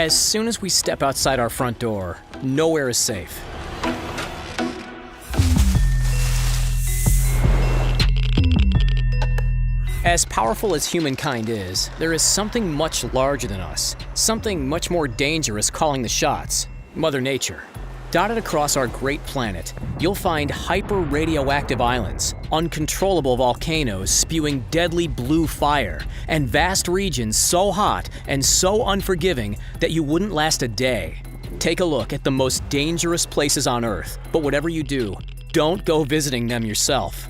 As soon as we step outside our front door, nowhere is safe. As powerful as humankind is, there is something much larger than us, something much more dangerous calling the shots: Mother Nature. Dotted across our great planet, you'll find hyper-radioactive islands, uncontrollable volcanoes spewing deadly blue fire, and vast regions so hot and so unforgiving that you wouldn't last a day. Take a look at the most dangerous places on Earth, but whatever you do, don't go visiting them yourself.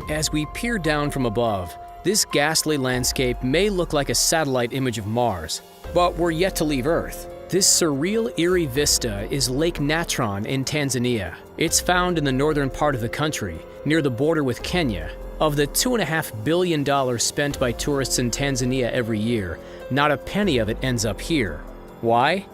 As we peer down from above, this ghastly landscape may look like a satellite image of Mars, but we're yet to leave Earth. This surreal, eerie vista is Lake Natron in Tanzania. It's found in the northern part of the country, near the border with Kenya. Of the $2.5 billion spent by tourists in Tanzania every year, not a penny of it ends up here. Why?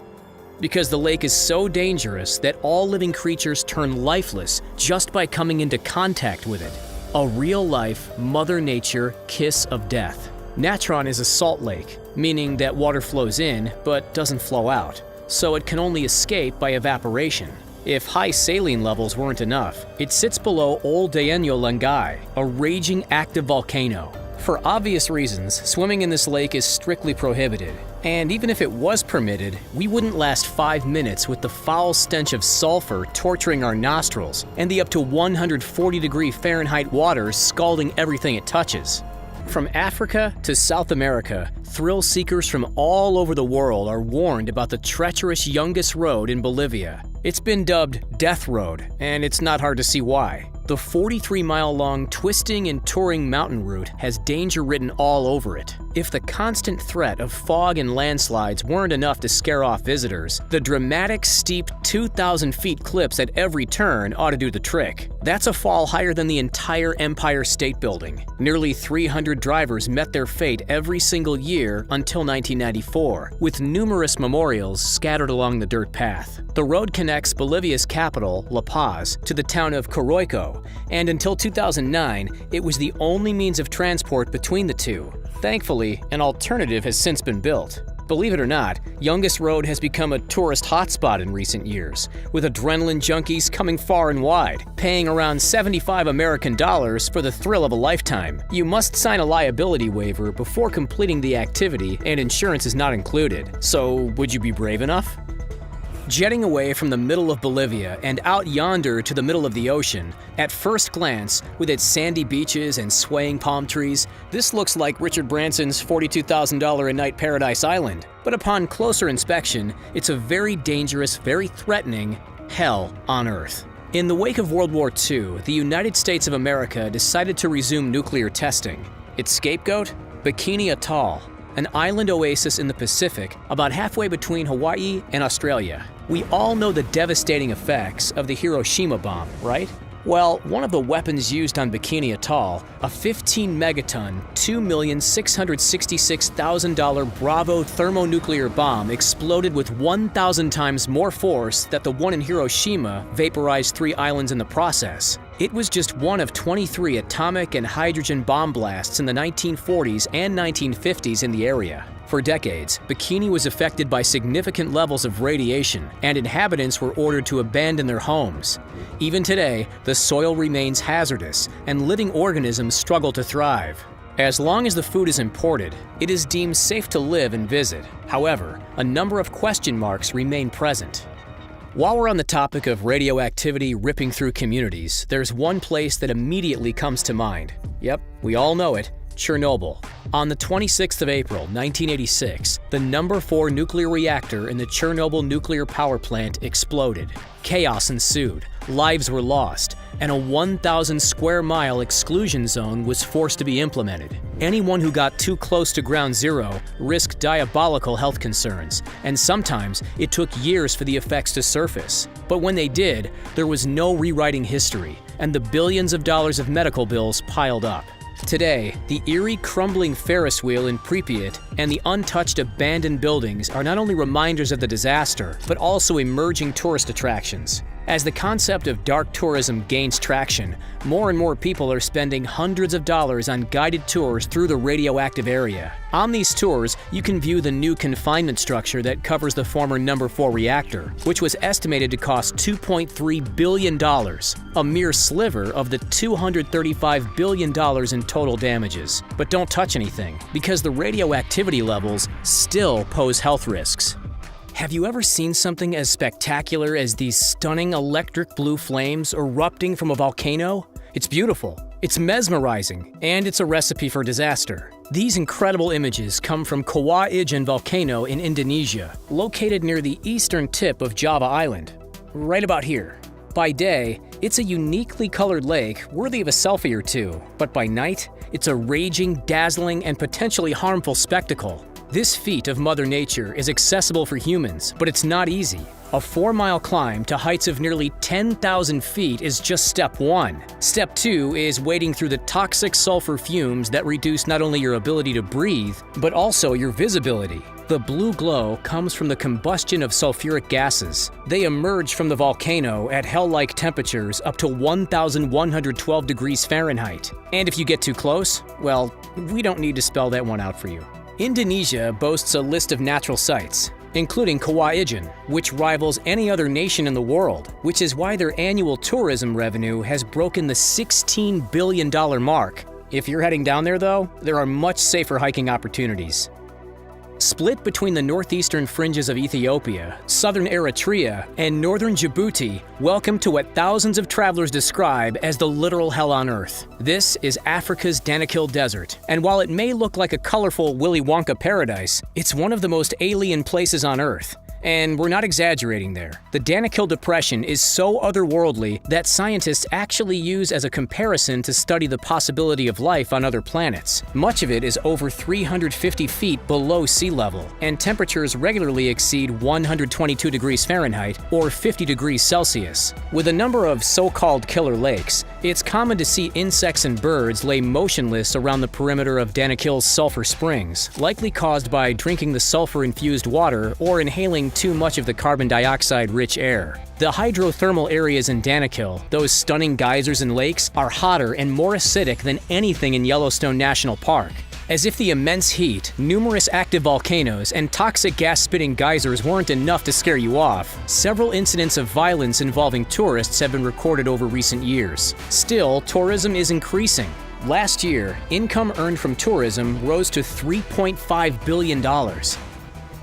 Because the lake is so dangerous that all living creatures turn lifeless just by coming into contact with it. A real-life Mother Nature kiss of death. Natron is a salt lake, meaning that water flows in but doesn't flow out, so it can only escape by evaporation. If high saline levels weren't enough, it sits below Old Daenyo Langai, a raging active volcano. For obvious reasons, swimming in this lake is strictly prohibited, and even if it was permitted, we wouldn't last 5 minutes with the foul stench of sulfur torturing our nostrils and the up to 140-degree Fahrenheit water scalding everything it touches. From Africa to South America, thrill seekers from all over the world are warned about the treacherous Yungas Road in Bolivia. It's been dubbed Death Road, and it's not hard to see why. The 43-mile-long twisting and touring mountain route has danger written all over it. If the constant threat of fog and landslides weren't enough to scare off visitors, the dramatic, steep 2,000 feet cliffs at every turn ought to do the trick. That's a fall higher than the entire Empire State Building. Nearly 300 drivers met their fate every single year until 1994, with numerous memorials scattered along the dirt path. The road connects Bolivia's capital, La Paz, to the town of Coroico, and until 2009, it was the only means of transport between the two. Thankfully, an alternative has since been built. Believe it or not, Yungas Road has become a tourist hotspot in recent years, with adrenaline junkies coming far and wide, paying around $75 American for the thrill of a lifetime. You must sign a liability waiver before completing the activity, and insurance is not included. So, would you be brave enough? Jetting away from the middle of Bolivia and out yonder to the middle of the ocean, at first glance, with its sandy beaches and swaying palm trees, this looks like Richard Branson's $42,000 a night Paradise Island. But upon closer inspection, it's a very dangerous, very threatening hell on Earth. In the wake of World War II, the United States of America decided to resume nuclear testing. Its scapegoat? Bikini Atoll, an island oasis in the Pacific about halfway between Hawaii and Australia. We all know the devastating effects of the Hiroshima bomb, right? Well, one of the weapons used on Bikini Atoll, a 15-megaton, $2,666,000 Bravo thermonuclear bomb exploded with 1,000 times more force that the one in Hiroshima vaporized 3 islands in the process. It was just one of 23 atomic and hydrogen bomb blasts in the 1940s and 1950s in the area. For decades, Bikini was affected by significant levels of radiation, and inhabitants were ordered to abandon their homes. Even today, the soil remains hazardous, and living organisms struggle to thrive. As long as the food is imported, it is deemed safe to live and visit. However, a number of question marks remain present. While we're on the topic of radioactivity ripping through communities, there's one place that immediately comes to mind. Yep, we all know it. Chernobyl. On the 26th of April, 1986, the number 4 nuclear reactor in the Chernobyl nuclear power plant exploded. Chaos ensued, lives were lost, and a 1,000 square mile exclusion zone was forced to be implemented. Anyone who got too close to ground zero risked diabolical health concerns, and sometimes it took years for the effects to surface. But when they did, there was no rewriting history, and the billions of dollars of medical bills piled up. Today, the eerie crumbling Ferris wheel in Pripyat and the untouched abandoned buildings are not only reminders of the disaster, but also emerging tourist attractions. As the concept of dark tourism gains traction, more and more people are spending hundreds of dollars on guided tours through the radioactive area. On these tours, you can view the new confinement structure that covers the former No. 4 reactor, which was estimated to cost $2.3 billion, a mere sliver of the $235 billion in total damages. But don't touch anything, because the radioactivity levels still pose health risks. Have you ever seen something as spectacular as these stunning electric blue flames erupting from a volcano? It's beautiful, it's mesmerizing, and it's a recipe for disaster. These incredible images come from Kawah Ijen volcano in Indonesia, located near the eastern tip of Java Island, right about here. By day, it's a uniquely colored lake worthy of a selfie or two, but by night, it's a raging, dazzling, and potentially harmful spectacle. This feat of Mother Nature is accessible for humans, but it's not easy. A 4-mile climb to heights of nearly 10,000 feet is just step 1. Step 2 is wading through the toxic sulfur fumes that reduce not only your ability to breathe, but also your visibility. The blue glow comes from the combustion of sulfuric gases. They emerge from the volcano at hell-like temperatures up to 1,112 degrees Fahrenheit. And if you get too close, well, we don't need to spell that one out for you. Indonesia boasts a list of natural sites, including Kawah Ijen, which rivals any other nation in the world, which is why their annual tourism revenue has broken the $16 billion mark. If you're heading down there, though, there are much safer hiking opportunities. Split between the northeastern fringes of Ethiopia, southern Eritrea, and northern Djibouti, welcome to what thousands of travelers describe as the literal hell on earth. This is Africa's Danakil Desert, and while it may look like a colorful Willy Wonka paradise, it's one of the most alien places on earth. And we're not exaggerating there. The Danakil Depression is so otherworldly that scientists actually use as a comparison to study the possibility of life on other planets. Much of it is over 350 feet below sea level, and temperatures regularly exceed 122 degrees Fahrenheit or 50 degrees Celsius. With a number of so-called killer lakes, it's common to see insects and birds lay motionless around the perimeter of Danakil's sulfur springs, likely caused by drinking the sulfur-infused water or inhaling too much of the carbon dioxide-rich air. The hydrothermal areas in Danakil, those stunning geysers and lakes, are hotter and more acidic than anything in Yellowstone National Park. As if the immense heat, numerous active volcanoes, and toxic gas-spitting geysers weren't enough to scare you off, several incidents of violence involving tourists have been recorded over recent years. Still, tourism is increasing. Last year, income earned from tourism rose to $3.5 billion.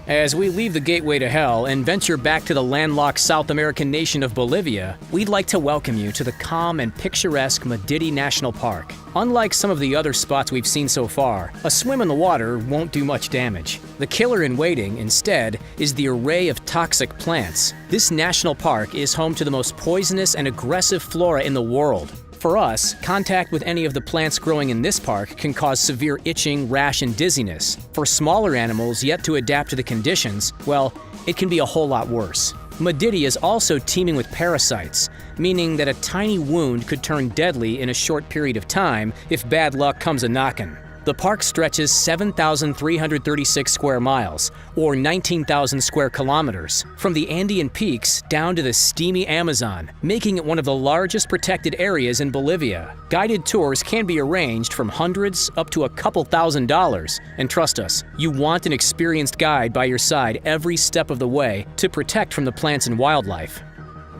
As we leave the gateway to hell and venture back to the landlocked South American nation of Bolivia, we'd like to welcome you to the calm and picturesque Madidi National Park. Unlike some of the other spots we've seen so far, a swim in the water won't do much damage. The killer in waiting, instead, is the array of toxic plants. This national park is home to the most poisonous and aggressive flora in the world. For us, contact with any of the plants growing in this park can cause severe itching, rash, and dizziness. For smaller animals yet to adapt to the conditions, well, it can be a whole lot worse. Madidi is also teeming with parasites, meaning that a tiny wound could turn deadly in a short period of time if bad luck comes a-knockin'. The park stretches 7,336 square miles, or 19,000 square kilometers, from the Andean peaks down to the steamy Amazon, making it one of the largest protected areas in Bolivia. Guided tours can be arranged from hundreds up to a couple $1,000s, and trust us, you want an experienced guide by your side every step of the way to protect from the plants and wildlife.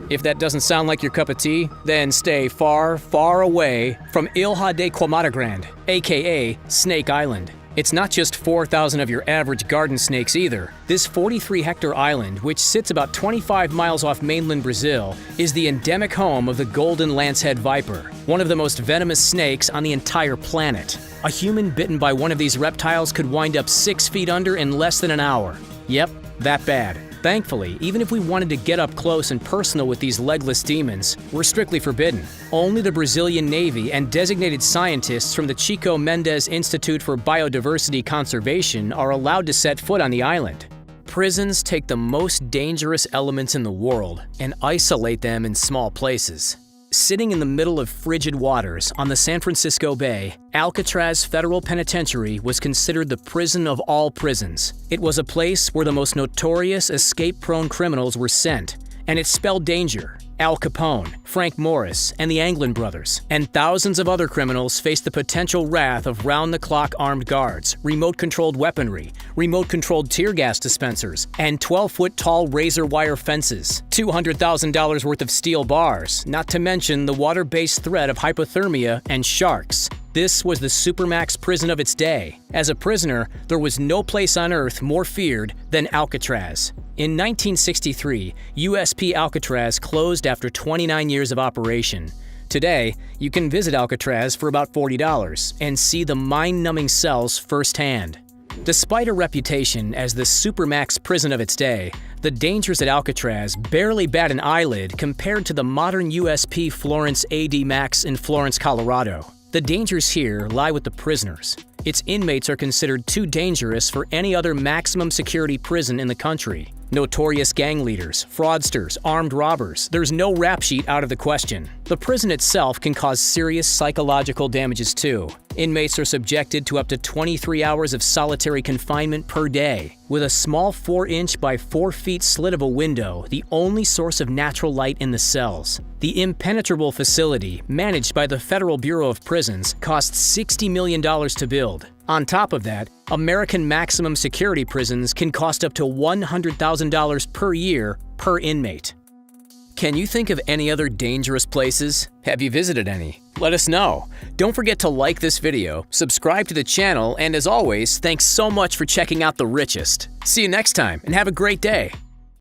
If that doesn't sound like your cup of tea, then stay far, far away from Ilha de Comadregrande, aka Snake Island. It's not just 4,000 of your average garden snakes either. This 43-hectare island, which sits about 25 miles off mainland Brazil, is the endemic home of the golden lancehead viper, one of the most venomous snakes on the entire planet. A human bitten by one of these reptiles could wind up 6 feet under in less than an hour. Yep, that bad. Thankfully, even if we wanted to get up close and personal with these legless demons, we're strictly forbidden. Only the Brazilian Navy and designated scientists from the Chico Mendes Institute for Biodiversity Conservation are allowed to set foot on the island. Prisons take the most dangerous elements in the world and isolate them in small places. Sitting in the middle of frigid waters on the San Francisco Bay, Alcatraz Federal Penitentiary was considered the prison of all prisons. It was a place where the most notorious escape-prone criminals were sent, and it spelled danger. Al Capone, Frank Morris, and the Anglin brothers, and thousands of other criminals face the potential wrath of round-the-clock armed guards, remote-controlled weaponry, remote-controlled tear gas dispensers, and 12-foot-tall razor wire fences, $200,000 worth of steel bars, not to mention the water-based threat of hypothermia and sharks. This was the Supermax prison of its day. As a prisoner, there was no place on earth more feared than Alcatraz. In 1963, USP Alcatraz closed after 29 years of operation. Today, you can visit Alcatraz for about $40 and see the mind-numbing cells firsthand. Despite a reputation as the Supermax prison of its day, the dangers at Alcatraz barely bat an eyelid compared to the modern USP Florence AD Max in Florence, Colorado. The dangers here lie with the prisoners. Its inmates are considered too dangerous for any other maximum security prison in the country. Notorious gang leaders, fraudsters, armed robbers, there's no rap sheet out of the question. The prison itself can cause serious psychological damages too. Inmates are subjected to up to 23 hours of solitary confinement per day, with a small 4-inch by 4 feet slit of a window the only source of natural light in the cells. The impenetrable facility, managed by the Federal Bureau of Prisons, costs $60 million to build. On top of that, American maximum security prisons can cost up to $100,000 per year per inmate. Can you think of any other dangerous places? Have you visited any? Let us know. Don't forget to like this video, subscribe to the channel, and as always, thanks so much for checking out The Richest. See you next time, and have a great day.